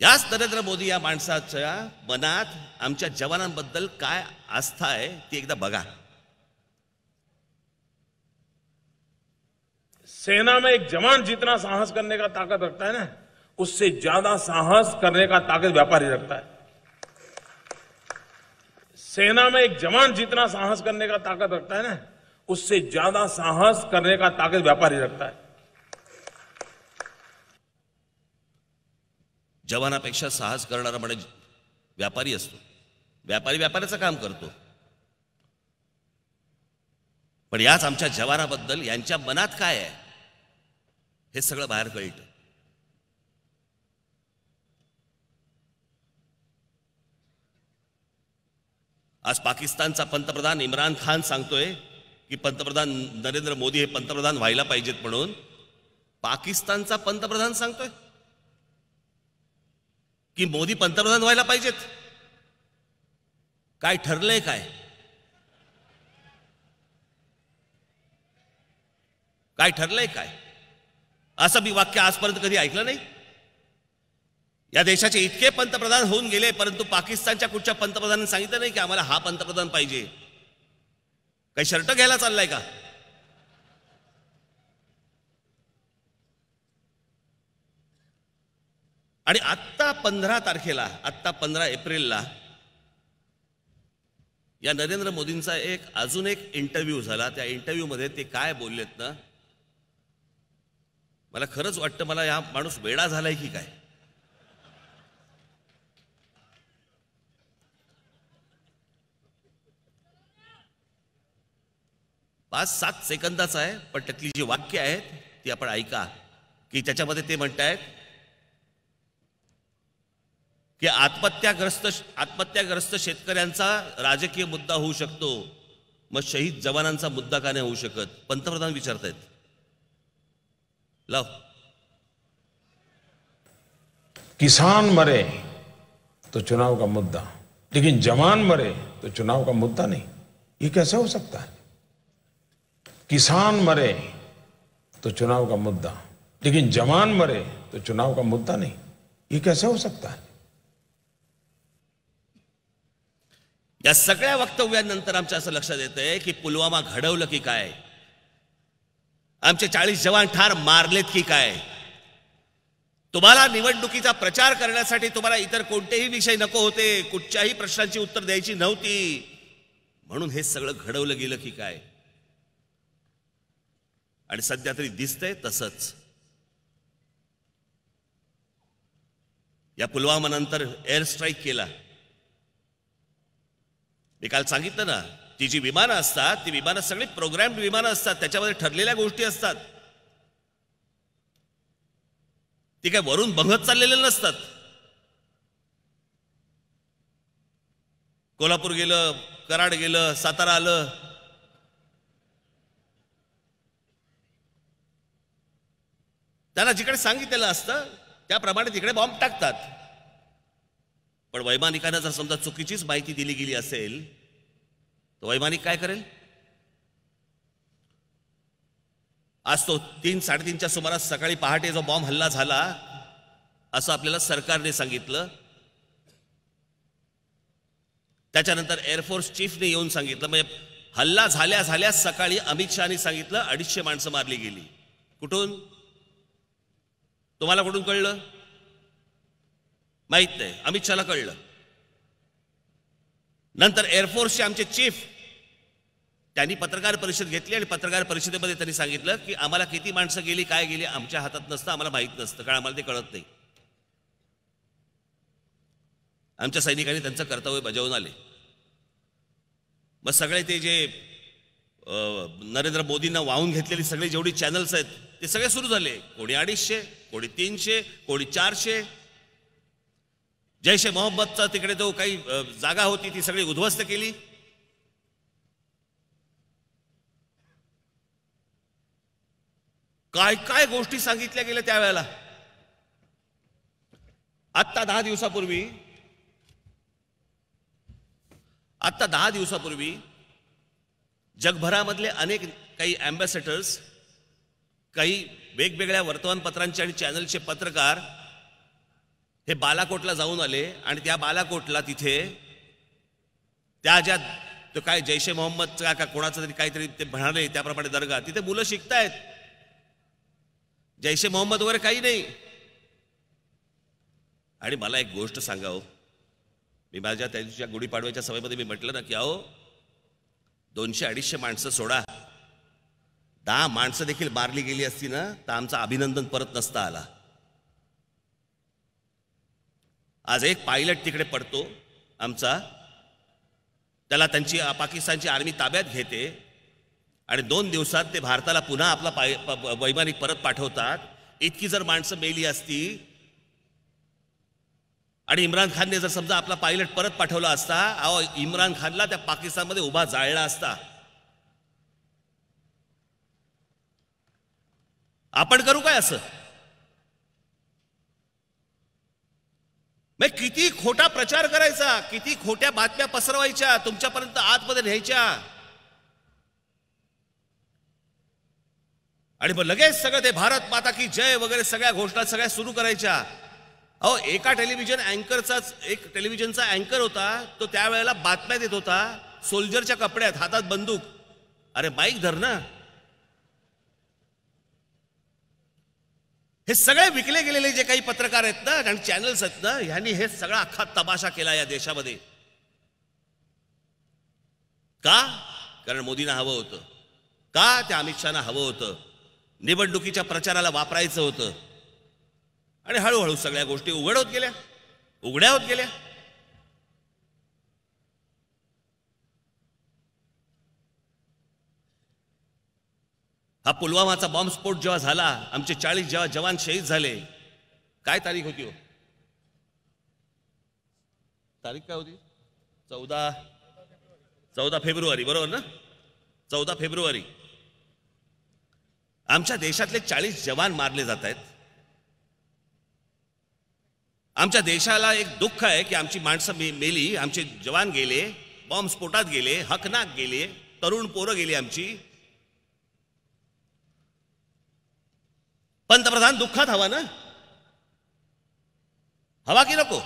याच नरेंद्र मोदी या माणसाच्या मनात आमच्या जवानांबद्दल काय आस्था आहे ती एकदा बघा. सेना में एक जवान जितना साहस करने का ताकत रखता है ना, उससे ज्यादा साहस करने का ताकत व्यापारी रखता है. सेना में एक जवान जितना साहस करने का ताकत रखता है ना, उससे ज्यादा साहस करने का ताकत व्यापारी रखता है. जवानापेक्षा साहस करणारा म्हणजे व्यापारी असतो. व्यापारी व्यापाऱ्याचं काम करतो. पण याच आमच्या जवानाबद्दल यांच्या मनात काय आहे हे सगळं बाहेर कळतं. आज पाकिस्तानचा पंतप्रधान इम्रान खान सांगतोय की पंतप्रधान नरेंद्र मोदी हे पंतप्रधान व्हायला पाहिजेत म्हणून. पाकिस्तानचा पंतप्रधान सांगतोय की मोदी पंतप्रधान व्हायला पाहिजेत. काय ठरलंय काय? काय ठरलंय काय? असं मी वाक्य आजपर्यंत कधी ऐकलं नाही. या देशाचे इतके पंतप्रधान होऊन गेले, परंतु पाकिस्तानच्या कुठच्या पंतप्रधानांनी सांगितलं नाही की आम्हाला हा पंतप्रधान पाहिजे. काही शर्ट घ्यायला चाललाय का? आणि आत्ता 15 तारखेला, आत्ता 15 एप्रिलला या नरेंद्र मोदींचा अजून एक इंटरव्ह्यू झाला. त्या इंटरव्ह्यूमध्ये ते काय बोललेत ना, मला खरंच वाटतं मला हा माणूस वेडा झालाय की काय. 5-7 सेकंदाचा आहे, पण त्यातली जी वाक्य आहेत ती आपण ऐका. की त्याच्यामध्ये ते म्हणतायत की आत्महत्याग्रस्त शेतकऱ्यांचा राजकीय मुद्दा होऊ शकतो, मग शहीद जवानांचा मुद्दा का नाही होऊ शकत? पंतप्रधान विचारतायत. लाव. किसान मरे तो चुनाव का मुद्दा, लेकिन जवान मरे तो चुनाव का मुद्दा नहीं. ये कैसे हो सकता है? किसान मरे तो चुनाव का मुद्दा, लेकिन जवान मरे तो चुनाव का मुद्दा नहीं. ये कैसे हो सकता है? या सगळ्या वक्तव्यांनंतर आमच्या असं लक्षात येतंय की पुलवामा घडवलं की काय, आमचे 40 जवान ठार मारलेत की काय. तुम्हाला निवडणुकीचा प्रचार करण्यासाठी तुम्हाला इतर कोणतेही विषय नको होते, कुठच्याही प्रश्नांची उत्तर द्यायची नव्हती, म्हणून हे सगळं घडवलं गेलं की काय. आणि सध्या तरी दिसतंय तसंच. या पुलवामा नंतर एअर स्ट्राईक केला. मी काल सांगितलं ना, ती जी विमानं असतात ती विमानं सगळी प्रोग्रॅम्ड विमानं असतात, त्याच्यामध्ये ठरलेल्या गोष्टी असतात. ती काय वरून बंगत चाललेले नसतात. कोल्हापूर गेलं, कराड गेलं, सातारा आलं. त्यांना जिकडे सांगितलेलं असतं त्याप्रमाणे तिकडे बॉम्ब टाकतात. पण वैमानिकांना जर समजा चुकीचीच माहिती दिली गेली असेल तर वैमानिक काय करेल? आज तो 3-3:30च्या सुमारास सकाळी पहाटे जो बॉम्ब हल्ला झाला असं आपल्याला सरकारने सांगितलं. त्याच्यानंतर एअरफोर्स चीफने येऊन सांगितलं. म्हणजे हल्ला झाल्या झाल्या सकाळी अमित शहानी सांगितलं 250 माणसं मारली गेली. कुठून? तुम्हाला कुठून कळलं? माहित नाही, अमित शहाला कळलं. नंतर एअरफोर्सचे आमचे चीफ त्यांनी पत्रकार परिषद घेतली आणि पत्रकार परिषदेमध्ये त्यांनी सांगितलं की आम्हाला किती माणसं गेली काय गेली आमच्या हातात नसतं, आम्हाला माहीत नसतं, कारण आम्हाला ते कळत नाही. आमच्या सैनिकांनी त्यांचं कर्तव्य बजावून आले. मग सगळे ते जे नरेंद्र मोदींना वाहून घेतलेली सगळी जेवढी चॅनल्स आहेत ते सगळे सुरू झाले. कोणी 250, कोणी 300, कोणी 400. जैश ए मोहम्मदचा तिकडे जो काही जागा होती ती सगळी उद्ध्वस्त केली. काय काय गोष्टी सांगितल्या गेल्या त्यावेळेला. आत्ता 10 दिवसापूर्वी जगभरामधले अनेक काही अँबॅसेडर्स, काही वेगवेगळ्या वर्तमानपत्रांचे आणि चॅनलचे पत्रकार हे बालाकोटला जाऊन आले आणि त्या बालाकोटला तिथे त्या ज्या तो काय जैश ए मोहम्मदचा का कोणाचं तरी काहीतरी ते म्हणाले त्याप्रमाणे दर्गा, तिथे मुलं शिकतायत. जैश ए मोहम्मद वगैरे काही नाही. आणि मला एक गोष्ट सांगावं, मी माझ्या त्या दिवशीच्या गुढीपाडव्याच्या सभेमध्ये मी म्हटलं ना की अहो 200-250 माणसं सोडा, 10 माणसं देखील मारली गेली असती ना तर आमचं अभिनंदन परत नसता आला. आज एक पायलट तिकडे पडतो आमचा, त्याला त्यांची पाकिस्तानची आर्मी ताब्यात घेते आणि 2 दिवसात ते भारताला पुन्हा आपला वैमानिक परत पाठवतात. इतकी जर माणसं मेली असती आणि इम्रान खानने जर समजा आपला पायलट परत पाठवला असता, अहो इम्रान खानला त्या पाकिस्तानमध्ये उभा जाळला असता. आपण करू काय असं? मग किती खोटा प्रचार करायचा, किती खोट्या बातम्या पसरवायच्या, तुमच्यापर्यंत आतमध्ये न्यायच्या आणि मग लगेच सगळं ते भारत माता की जय वगैरे सगळ्या घोषणा सगळ्या सुरू करायच्या. अहो एका एक टेलिव्हिजनचा अँकर होता, तो त्यावेळेला बातम्या देत होता सोल्जरच्या कपड्यात, हातात बंदूक. अरे माईक धर ना. हे सगळे विकले गेलेले जे काही पत्रकार आहेत ना आणि चॅनल्स आहेत ना, ह्यांनी हे सगळा अख्खा तमाशा केला या देशामध्ये. का? कारण मोदींना हवं होतं. का? त्या अमित शहाना हवं होतं. निवडणुकीच्या प्रचाराला वापरायचं होतं. आणि हळूहळू सगळ्या गोष्टी उघड्या होत गेल्या. हा पुलवामाचा बॉम्बस्फोट जेव्हा झाला, आमचे 40 जेव्हा जवान शहीद झाले, काय तारीख होती हो? तारीख काय होती? 14 फेब्रुवारी, बरोबर ना? 14 फेब्रुवारी. आमच्या देशातले 40 जवान मारले जात आहेत. आमच्या देशाला एक दुःख आहे की आमची माणसं मेली, आमचे जवान गेले, बॉम्बस्फोटात गेले, हकनाक गेले, तरुण पोरं गेली आमची. पंतप्रधान दुःखात हवा ना? हवा की नको?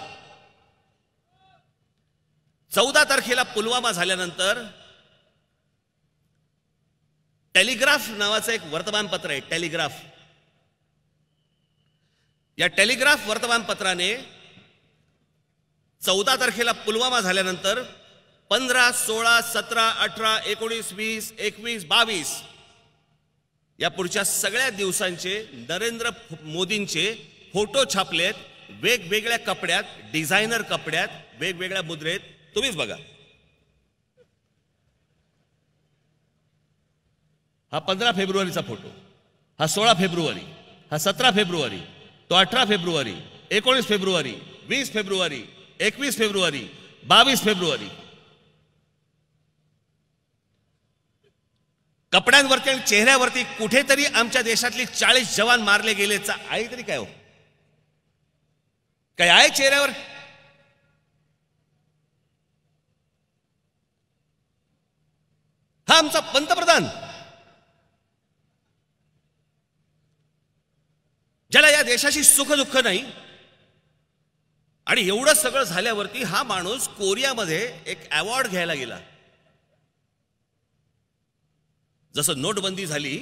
14 तारखेला पुलवामा झाल्यानंतर टेलिग्राफ नावाचं एक वर्तमानपत्र आहे, टेलिग्राफ. या टेलिग्राफ वर्तमानपत्राने 14 तारखेला पुलवामा झाल्यानंतर 15, 16, 17, 18, 19, 20, 21, 22 या पुढच्या सगळ्या दिवसांचे नरेंद्र मोदींचे फोटो छापलेत वेगवेगळ्या कपड्यात, डिझायनर कपड्यात, वेगवेगळ्या मुद्रेत. तुम्हीच बघा. हा 15 फेब्रुवारीचा फोटो, हा 16 फेब्रुवारी, हा 17 फेब्रुवारी, तो 18 February, 19 February, 20 February, 21 February, 22 February. कपड्यांवरती आणि चेहऱ्यावरती कुठेतरी आमच्या देशातली 40 जवान मारले गेलेचा आहे तरी काय हो? काय आहे चेहऱ्यावर? हा आमचा पंतप्रधान, ज्याला या देशाशी सुख दुःख नाही, आणि एवढं सगळं झाल्यावरती हा माणूस कोरियामध्ये एक अवॉर्ड घ्यायला गेला. जसं नोटबंदी झाली,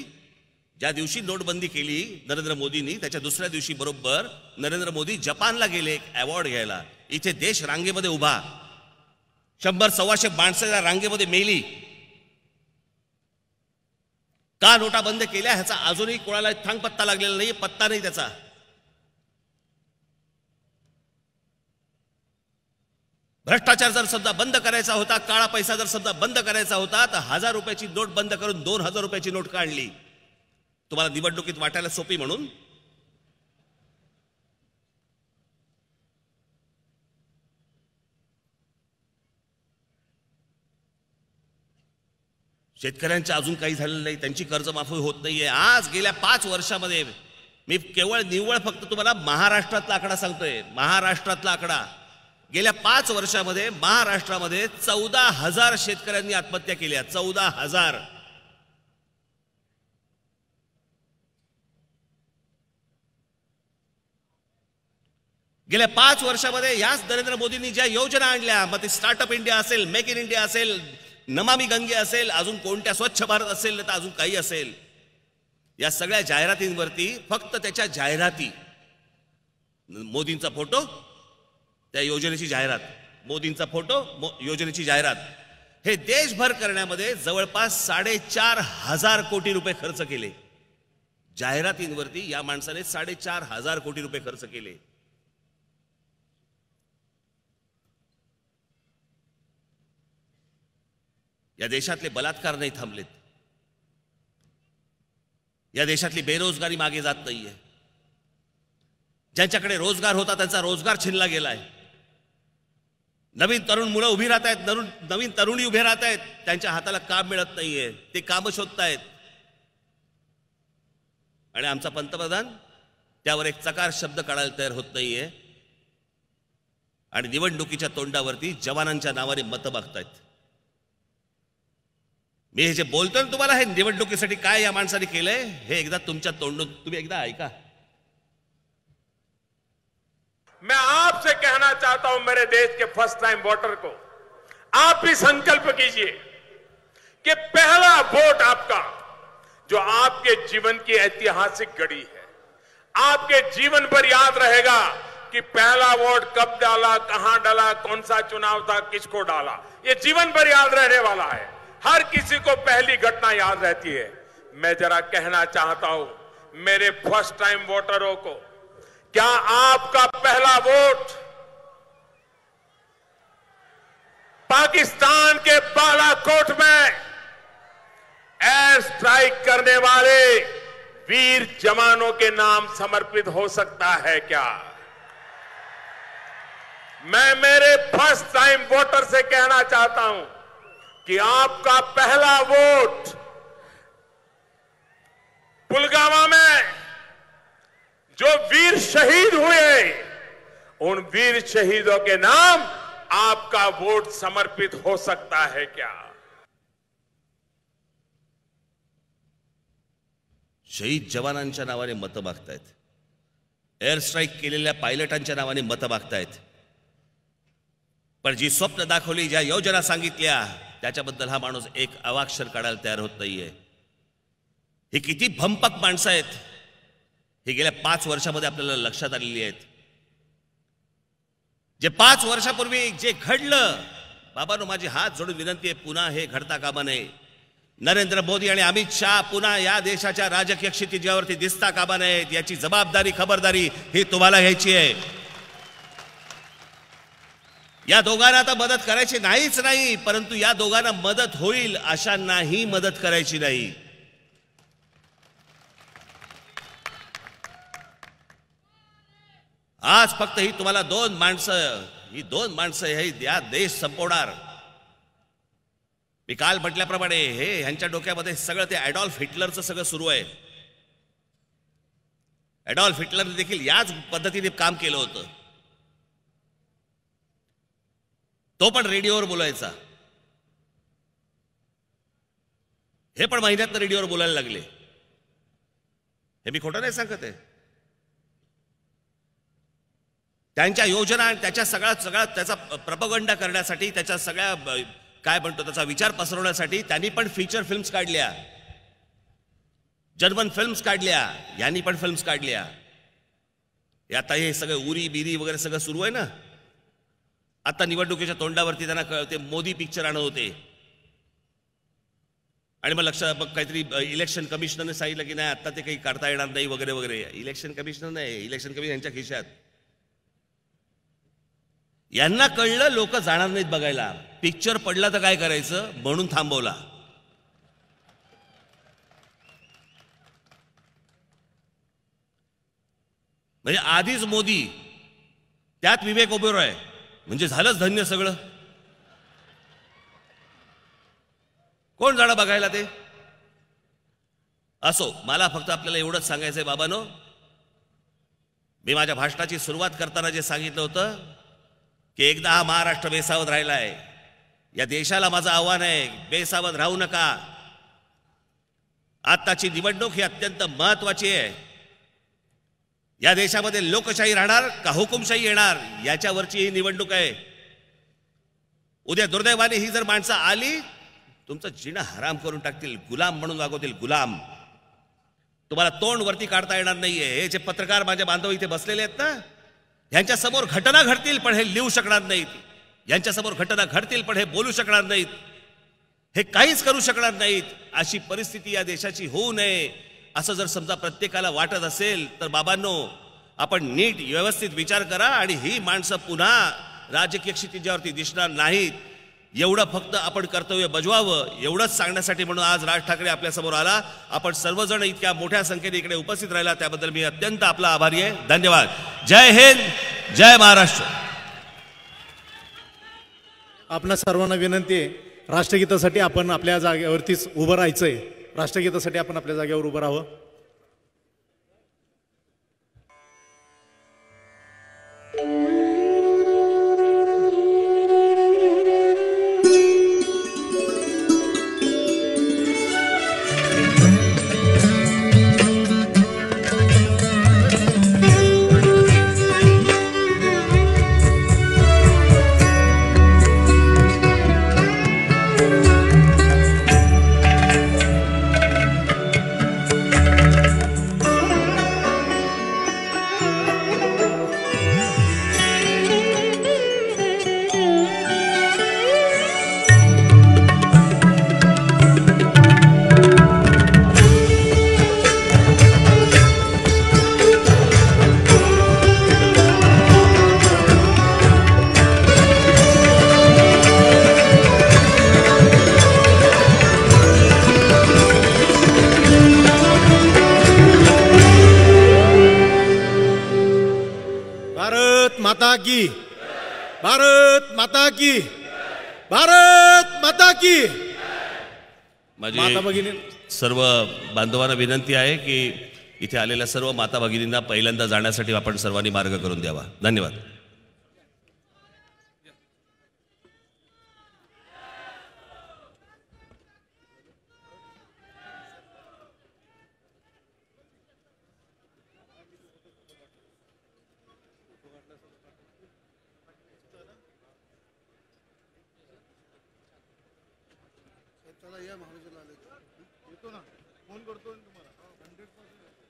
ज्या दिवशी नोटबंदी केली नरेंद्र मोदींनी, त्याच्या दुसऱ्या दिवशी बरोबर नरेंद्र मोदी जपानला गेले एक अवॉर्ड घ्यायला. इथे देश रांगेमध्ये उभा, 100-125 माणसं या रांगेमध्ये मेली. का नोटा बंद केल्या ह्याचा अजूनही कोणाला थांग पत्ता लागलेला नाही, पत्ता नाही त्याचा. भ्रष्टाचार जर समजा बंद करायचा होता, काळा पैसा जर समजा बंद करायचा होता, तर 1000 रुपयाची नोट बंद करून 2000 रुपयाची नोट काढली. तुम्हाला निवडणुकीत वाटायला सोपी म्हणून. शेतकऱ्यांचं अजून काही झालेलं नाही, त्यांची कर्जमाफी होत नाहीये. आज गेल्या 5 वर्षामध्ये मी केवळ निव्वळ फक्त तुम्हाला महाराष्ट्रातला आकडा सांगतोय, महाराष्ट्रातला आकडा. गेल्या 5 वर्षामध्ये महाराष्ट्रामध्ये 14,000 शेतकऱ्यांनी आत्महत्या केल्या. 14,000. गेल्या 5 वर्षामध्ये याच नरेंद्र मोदींनी ज्या योजना आणल्या, मग ते स्टार्टअप इंडिया असेल, मेक इन इंडिया असेल, नमामि गंगे असेल, अजून कोणत्या स्वच्छ भारत असेल, तर अजून काही असेल, या सगळ्या जाहिरातींवरती फक्त त्याच्या जाहिराती, मोदींचा फोटो, त्या योजनेची जाहिरात, मोदींचा फोटो, योजनेची जाहिरात, हे देशभर करण्यामध्ये जवळपास 4,500 कोटी रुपये खर्च केले. जाहिरातींवरती या माणसाने 4,500 कोटी रुपये खर्च केले. या देशातले बलात्कार नाही थांबलेत. या देशातली बेरोजगारी मागे जात नाहीये. ज्यांच्याकडे रोजगार होता त्यांचा रोजगार छिनला गेलाय. नवीन तरुण मुलं उभी राहत आहेत, नवीन तरुणी उभे राहत आहेत, त्यांच्या हाताला काम मिळत नाहीये, ते काम शोधतायत. आणि आमचा पंतप्रधान त्यावर एक चकार शब्द काढायला तयार होत नाहीये. आणि निवडणुकीच्या तोंडावरती जवानांच्या नावाने मतं मागतायत. मी हे जे बोलतोय ना तुम्हाला, हे निवडणुकीसाठी काय या माणसाने केलंय हे एकदा तुमच्या तोंडून तुम्ही एकदा ऐका. मैं आपसे कहना चाहता हूं, मेरे देश के फर्स्ट टाइम वोटर को, आप भी संकल्प कीजिए कि पहला वोट आपका, जो आपके जीवन की ऐतिहासिक घड़ी है, आपके जीवन पर याद रहेगा कि पहला वोट कब डाला, कहां डाला, कौन सा चुनाव था, किसको डाला, ये जीवन भर याद रहने वाला है. हर किसी को पहली घटना याद रहती है. मैं जरा कहना चाहता हूं मेरे फर्स्ट टाइम वोटरों को, क्या आपका पहला वोट पाकिस्तान के बालाकोट में एयर स्ट्राइक करने वाले वीर जवानों के नाम समर्पित हो सकता है क्या? मैं मेरे फर्स्ट टाइम वोटर से कहना चाहता हूं कि आपका पहला वोट पुलवामा में जो वीर शहीद हुए, उन वीर शहीदों के नाम आपका वोट समर्पित हो सकता है क्या? शहीद जवानांच्या नावाने मतं मागतायत, एअर स्ट्राईक केलेल्या पायलटांच्या नावाने मतं मागतायत. पण जी स्वप्न दाखवली, ज्या योजना सांगितल्या, त्याच्याबद्दल हा माणूस एक अवाक्षर काढायला तयार होत नाहीये. ही किती भंपक माणसं आहेत हे गेल्या 5 वर्षामध्ये आपल्याला लक्षात आलेली आहेत. जे 5 वर्षापूर्वी जे घडलं, बाबांनो माझी हात जोडून विनंती आहे, पुन्हा हे घडता कामा नये. नरेंद्र मोदी आणि अमित शहा पुन्हा या देशाच्या राजकीय क्षितिजावरती दिसता कामा नयेत. याची जबाबदारी, खबरदारी ही तुम्हाला घ्यायची आहे. या दोघांना आता मदत करायची नाहीच नाही, परंतु या दोघांना मदत होईल अशांनाही मदत करायची नाही. आज फक्त ही तुम्हाला 2 माणसं, ही 2 माणसं हे या देश संपवणार. मी काल म्हटल्याप्रमाणे हे ह्यांच्या डोक्यामध्ये सगळं ते ॲडॉल्फ हिटलरचं सगळं सुरू आहे. ॲडॉल्फ हिटलरने देखील याच पद्धतीने काम केलं होतं. तो पण रेडिओवर बोलायचा. हे पण महिन्यातनं रेडिओवर बोलायला लागले. हे मी खोटं नाही सांगत आहे. त्यांच्या योजना आणि त्याच्या सगळा त्याचा प्रपोगंडा करण्यासाठी, त्याच्या सगळ्या काय म्हणतो त्याचा विचार पसरवण्यासाठी त्यांनी पण फीचर फिल्म्स काढल्या, जर्मन फिल्म्स काढल्या, यांनी पण फिल्म्स काढल्या. आता हे सगळं उरी बिरी वगैरे सगळं सुरू आहे ना. आता निवडणुकीच्या तोंडावरती त्यांना ते मोदी पिक्चर आणत होते आणि मग मग काहीतरी इलेक्शन कमिशनरने सांगितलं की नाही आता ते काही काढता येणार नाही वगैरे वगैरे. इलेक्शन कमिशनर नाही, इलेक्शन कमिशनर यांच्या खिशात. यांना कळलं लोक जाणार नाहीत बघायला. पिक्चर पडला तर काय करायचं म्हणून थांबवला. म्हणजे आधीच मोदी, त्यात विवेक ओबेरॉय, म्हणजे झालंच धन्य सगळं. कोण जाणं बघायला ते. असो, मला फक्त आपल्याला एवढंच सांगायचंय बाबांनो, मी माझ्या भाषणाची सुरुवात करताना जे सांगितलं होतं की एकदा हा महाराष्ट्र बेसावध राहिला आहे. या देशाला माझं आव्हान आहे, बेसावध राहू नका. आत्ताची निवडणूक ही अत्यंत महत्वाची आहे. या देशामध्ये लोकशाही राहणार का हुकुमशाही येणार याच्यावरची ही निवडणूक आहे. उद्या दुर्दैवाने ही जर माणसं आली, तुमचं जिणं हराम करून टाकतील, गुलाम म्हणून वागवतील, गुलाम. तुम्हाला तोंड वरती काढता येणार नाहीये. हे जे पत्रकार माझ्या बांधव इथे बसलेले आहेत ना, यांच्या समोर घटना घडतील पण हे लिहू शकणार नाहीत. यांच्या समोर घटना घडतील पण हे बोलू शकणार नाहीत. हे काहीच करू शकणार नाहीत. अशी परिस्थिती या देशाची होऊ नये असं जर समजा प्रत्येकाला वाटत असेल तर बाबांनो, आपण नीट व्यवस्थित विचार करा आणि ही माणसं पुन्हा राजकीय क्षितिजावरती दिसणार नाहीत. एवढं फक्त आपण कर्तव्य बजवावं, एवढंच सांगण्यासाठी म्हणून आज राज ठाकरे आपल्या समोर आला. आपण सर्वजण इतक्या मोठ्या संख्येने इकडे उपस्थित राहिला त्याबद्दल मी अत्यंत आपला आभारी आहे. धन्यवाद. जय हिंद, जय महाराष्ट्र. आपणा सर्वांना विनंती आहे, राष्ट्रगीतासाठी आपण आपल्या जागेवरतीच उभं राहायचंय. राष्ट्रगीतासाठी आपण आपल्या जागेवर उभं राहावं. भारत माता की, भारत माता की. माझी सर्व बांधवांना विनंती आहे की इथे आलेल्या सर्व माता भगिनींना पहिल्यांदा जाण्यासाठी आपण सर्वांनी मार्ग करून द्यावा. धन्यवाद. येतो ना, फोन करतो तुम्हाला 100%.